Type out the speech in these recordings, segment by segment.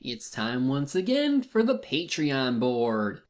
It's time once again for the Patreon board.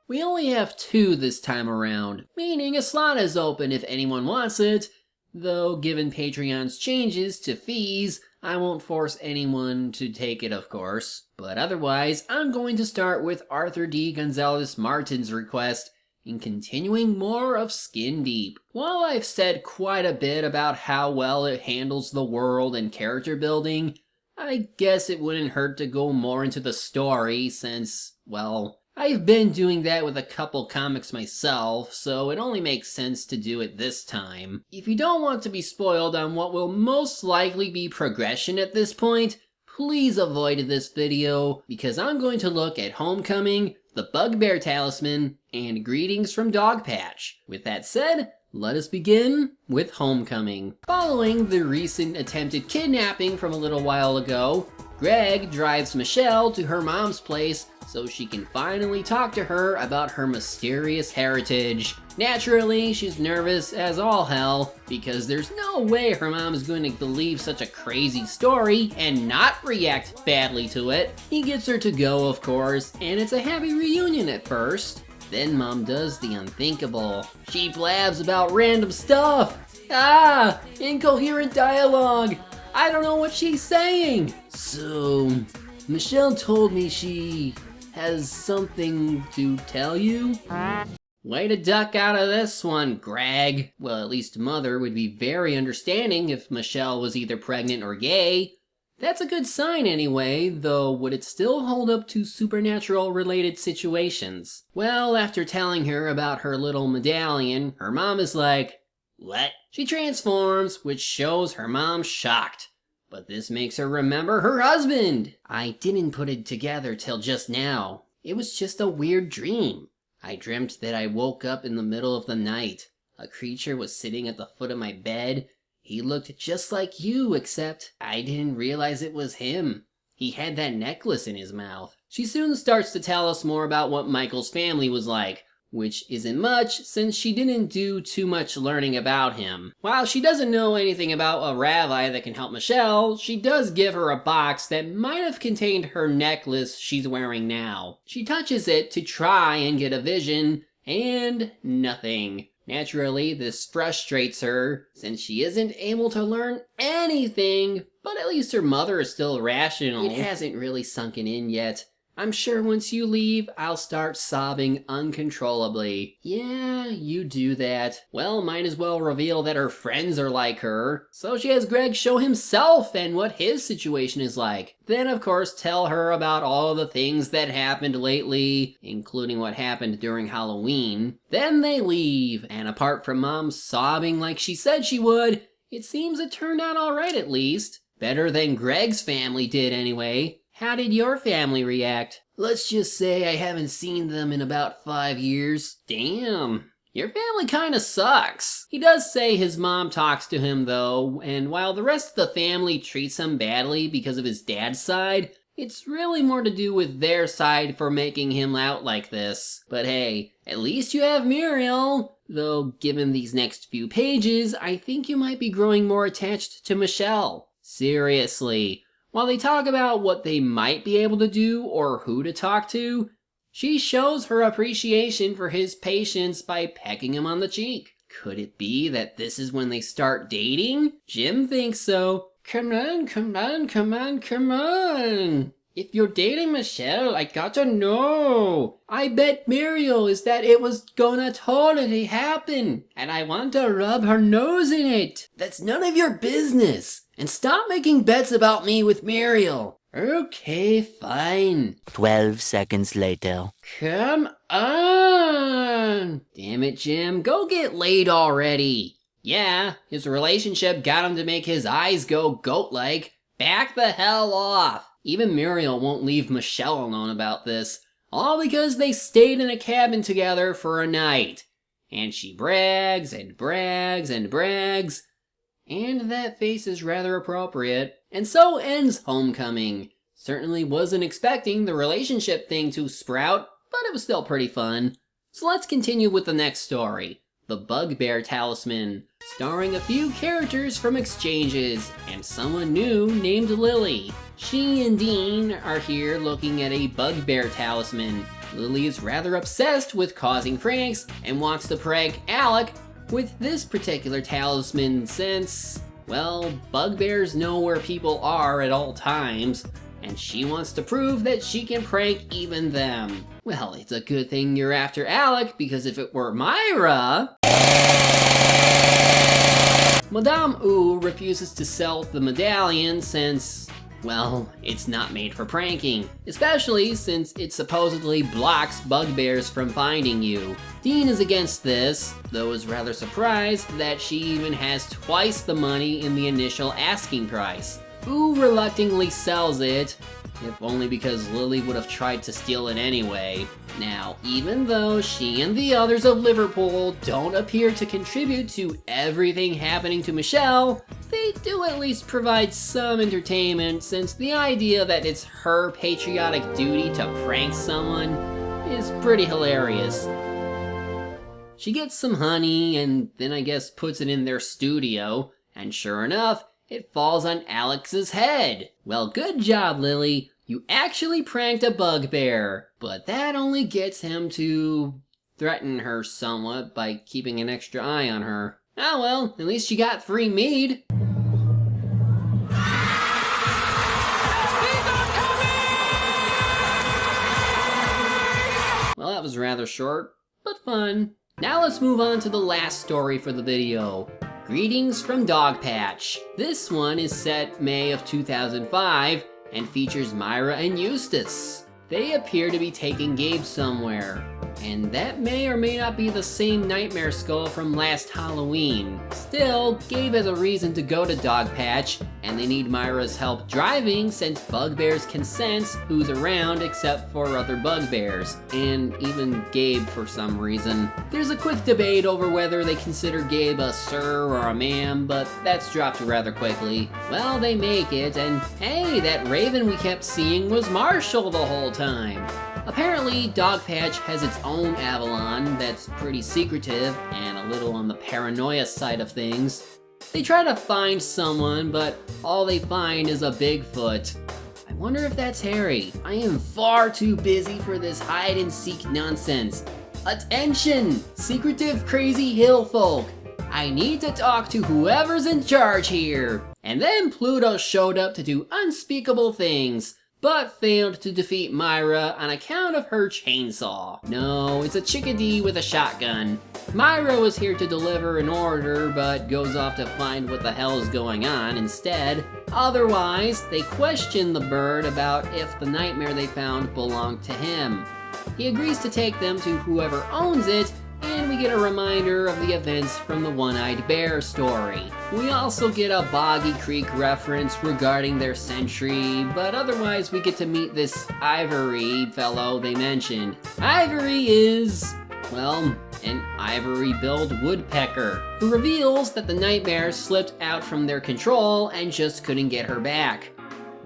We only have 2 this time around, meaning a slot is open if anyone wants it, though given Patreon's changes to fees, I won't force anyone to take it, of course. But otherwise, I'm going to start with Arthur D. Gonzalez Martin's request in continuing more of Skin Deep. While I've said quite a bit about how well it handles the world and character building, I guess it wouldn't hurt to go more into the story since, well, I've been doing that with a couple comics myself, so it only makes sense to do it this time. If you don't want to be spoiled on what will most likely be progression at this point, please avoid this video, because I'm going to look at Homecoming, the Bugbear Talisman, and Greetings from Dogpatch. With that said, let us begin with Homecoming. Following the recent attempted kidnapping from a little while ago, Greg drives Michelle to her mom's place so she can finally talk to her about her mysterious heritage. Naturally, she's nervous as all hell, because there's no way her mom is going to believe such a crazy story and not react badly to it. He gets her to go, of course, and it's a happy reunion at first. Then Mom does the unthinkable. She blabs about random stuff. Incoherent dialogue. I don't know what she's saying. So, Michelle told me she has something to tell you? Way to duck out of this one, Greg. Well, at least Mother would be very understanding if Michelle was either pregnant or gay. That's a good sign anyway, though would it still hold up to supernatural related situations? Well, after telling her about her little medallion, her mom is like, "What?" She transforms, which shows her mom shocked. But this makes her remember her husband. I didn't put it together till just now. It was just a weird dream. I dreamt that I woke up in the middle of the night. A creature was sitting at the foot of my bed. He looked just like you, except I didn't realize it was him. He had that necklace in his mouth. She soon starts to tell us more about what Michael's family was like, which isn't much since she didn't do too much learning about him. While she doesn't know anything about a rabbi that can help Michelle, she does give her a box that might have contained her necklace she's wearing now. She touches it to try and get a vision, and nothing. Naturally, this frustrates her, since she isn't able to learn anything, but at least her mother is still rational. It hasn't really sunken in yet. I'm sure once you leave, I'll start sobbing uncontrollably. Yeah, you do that. Well, might as well reveal that her friends are like her. So she has Greg show himself and what his situation is like. Then, of course, tell her about all the things that happened lately, including what happened during Halloween. Then they leave, and apart from Mom sobbing like she said she would, it seems it turned out alright at least. Better than Greg's family did anyway. How did your family react? Let's just say I haven't seen them in about 5 years. Damn, your family kinda sucks. He does say his mom talks to him though, and while the rest of the family treats him badly because of his dad's side, it's really more to do with their side for making him out like this. But hey, at least you have Muriel. Though given these next few pages, I think you might be growing more attached to Michelle. Seriously. While they talk about what they might be able to do or who to talk to, she shows her appreciation for his patience by pecking him on the cheek. Could it be that this is when they start dating? Jim thinks so. Come on, come on, come on, come on. If you're dating Michelle, I gotta know. I bet Muriel is that it was gonna totally happen, and I want to rub her nose in it. That's none of your business. And stop making bets about me with Muriel. Okay, fine. 12 seconds later. Come on. Damn it, Jim. Go get laid already. Yeah, his relationship got him to make his eyes go goat-like. Back the hell off. Even Muriel won't leave Michelle alone about this. All because they stayed in a cabin together for a night. And she brags and brags and brags. And that face is rather appropriate. And so ends Homecoming. Certainly wasn't expecting the relationship thing to sprout, but it was still pretty fun. So let's continue with the next story. The Bugbear Talisman, starring a few characters from exchanges and someone new named Lily. She and Dean are here looking at a Bugbear Talisman. Lily is rather obsessed with causing pranks and wants to prank Alec with this particular talisman since, well, bugbears know where people are at all times, and she wants to prove that she can prank even them. Well, it's a good thing you're after Alec, because if it were Myra... Madame Wu refuses to sell the medallion since, well, it's not made for pranking, especially since it supposedly blocks bugbears from finding you. Dean is against this, though is rather surprised that she even has twice the money in the initial asking price. Wu reluctantly sells it, if only because Lily would have tried to steal it anyway. Now, even though she and the others of Liverpool don't appear to contribute to everything happening to Michelle, they do at least provide some entertainment, since the idea that it's her patriotic duty to prank someone is pretty hilarious. She gets some honey and then I guess puts it in their studio, and sure enough, it falls on Alex's head. Well, good job, Lily. You actually pranked a bugbear. But that only gets him to threaten her somewhat by keeping an extra eye on her. Oh well, at least she got free mead. Well, that was rather short, but fun. Now let's move on to the last story for the video. Greetings from Dogpatch. This one is set May of 2005 and features Myra and Eustace. They appear to be taking Gabe somewhere, and that may or may not be the same nightmare skull from last Halloween. Still, Gabe has a reason to go to Dogpatch, and they need Myra's help driving since bugbears can sense who's around except for other bugbears, and even Gabe for some reason. There's a quick debate over whether they consider Gabe a sir or a ma'am, but that's dropped rather quickly. Well, they make it, and hey, that raven we kept seeing was Marshall the whole time. Apparently, Dogpatch has its own Avalon that's pretty secretive and a little on the paranoia side of things. They try to find someone, but all they find is a Bigfoot. I wonder if that's Harry. I am far too busy for this hide-and-seek nonsense. Attention, secretive crazy hill folk. I need to talk to whoever's in charge here. And then Pluto showed up to do unspeakable things, but failed to defeat Myra on account of her chainsaw. No, it's a chickadee with a shotgun. Myra was here to deliver an order, but goes off to find what the hell is going on instead. Otherwise, they question the bird about if the nightmare they found belonged to him. He agrees to take them to whoever owns it, and we get a reminder of the events from the One-Eyed Bear story. We also get a Boggy Creek reference regarding their sentry, but otherwise we get to meet this Ivory fellow they mentioned. Ivory is, well, an ivory-billed woodpecker, who reveals that the nightmare slipped out from their control and just couldn't get her back.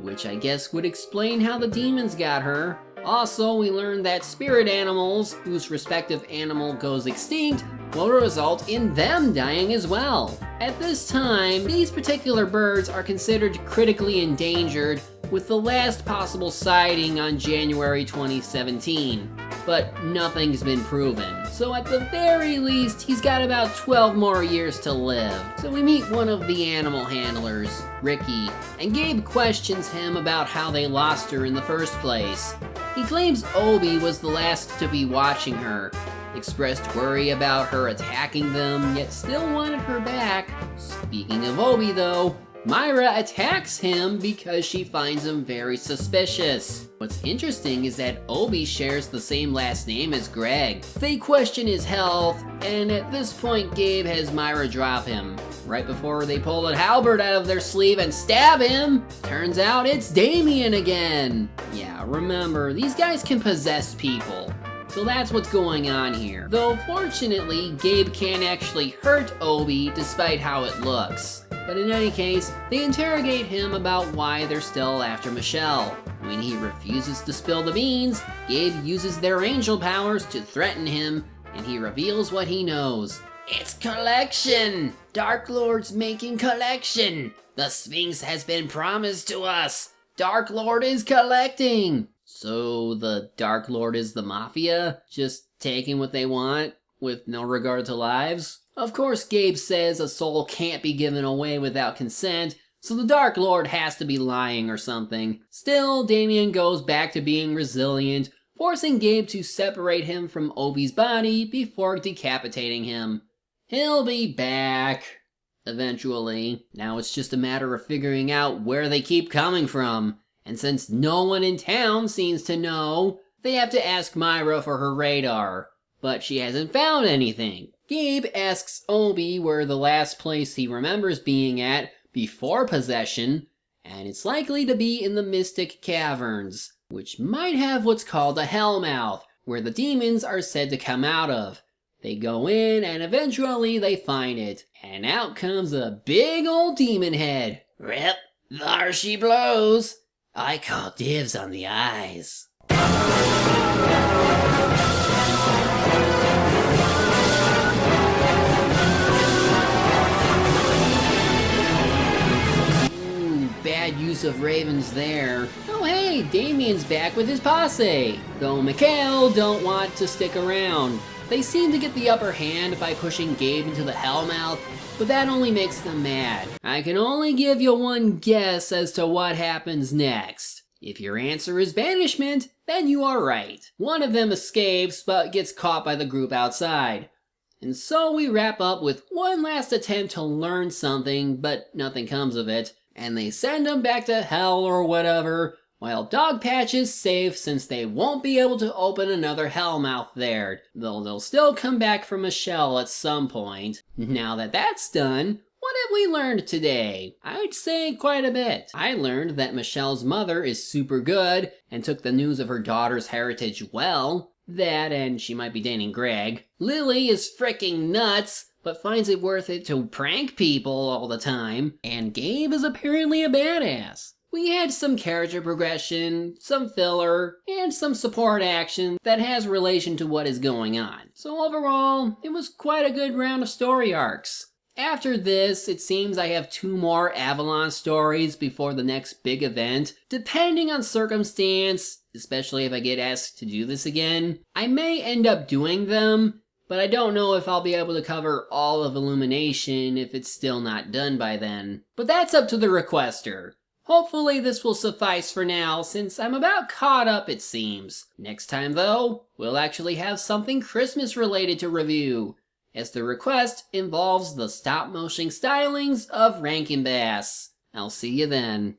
Which I guess would explain how the demons got her. Also, we learned that spirit animals, whose respective animal goes extinct, will result in them dying as well. At this time, these particular birds are considered critically endangered, with the last possible sighting on January 2017. But nothing's been proven. So at the very least, he's got about 12 more years to live. So we meet one of the animal handlers, Ricky, and Gabe questions him about how they lost her in the first place. He claims Obi was the last to be watching her, expressed worry about her attacking them, yet still wanted her back. Speaking of Obi though, Myra attacks him because she finds him very suspicious. What's interesting is that Obi shares the same last name as Greg. They question his health, and at this point Gabe has Myra drop him. Right before they pull a halberd out of their sleeve and stab him, turns out it's Damien again. Yeah, remember, these guys can possess people. So that's what's going on here. Though fortunately, Gabe can't actually hurt Obi despite how it looks. But in any case, they interrogate him about why they're still after Michelle. When he refuses to spill the beans, Gabe uses their angel powers to threaten him, and he reveals what he knows. It's collection! Dark Lord's making collection! The Sphinx has been promised to us! Dark Lord is collecting! So the Dark Lord is the Mafia? Just taking what they want, with no regard to lives? Of course Gabe says a soul can't be given away without consent, so the Dark Lord has to be lying or something. Still, Damien goes back to being resilient, forcing Gabe to separate him from Obi's body before decapitating him. He'll be back. Eventually. Now it's just a matter of figuring out where they keep coming from. And since no one in town seems to know, they have to ask Myra for her radar. But she hasn't found anything. Gabe asks Obi where the last place he remembers being at before possession, and it's likely to be in the Mystic Caverns, which might have what's called a Hellmouth, where the demons are said to come out of. They go in and eventually they find it, and out comes a big old demon head. Rip, there she blows. I call dibs on the eyes. Bad use of ravens there. Oh hey, Damien's back with his posse. Though Mikhail don't want to stick around. They seem to get the upper hand by pushing Gabe into the Hellmouth, but that only makes them mad. I can only give you one guess as to what happens next. If your answer is banishment, then you are right. One of them escapes, but gets caught by the group outside. And so we wrap up with one last attempt to learn something, but nothing comes of it. And they send them back to hell or whatever, while Dogpatch is safe since they won't be able to open another Hellmouth there, though they'll still come back from Michelle at some point. Now that that's done, what have we learned today? I'd say quite a bit. I learned that Michelle's mother is super good and took the news of her daughter's heritage well. That and she might be dating Greg. Lily is freaking nuts, but finds it worth it to prank people all the time. And Gabe is apparently a badass. We had some character progression, some filler, and some support action that has relation to what is going on. So overall, it was quite a good round of story arcs. After this, it seems I have 2 more Avalon stories before the next big event. Depending on circumstance, especially if I get asked to do this again, I may end up doing them, but I don't know if I'll be able to cover all of Illumination if it's still not done by then. But that's up to the requester. Hopefully this will suffice for now, since I'm about caught up it seems. Next time though, we'll actually have something Christmas related to review, as the request involves the stop-motion stylings of Rankin Bass. I'll see you then.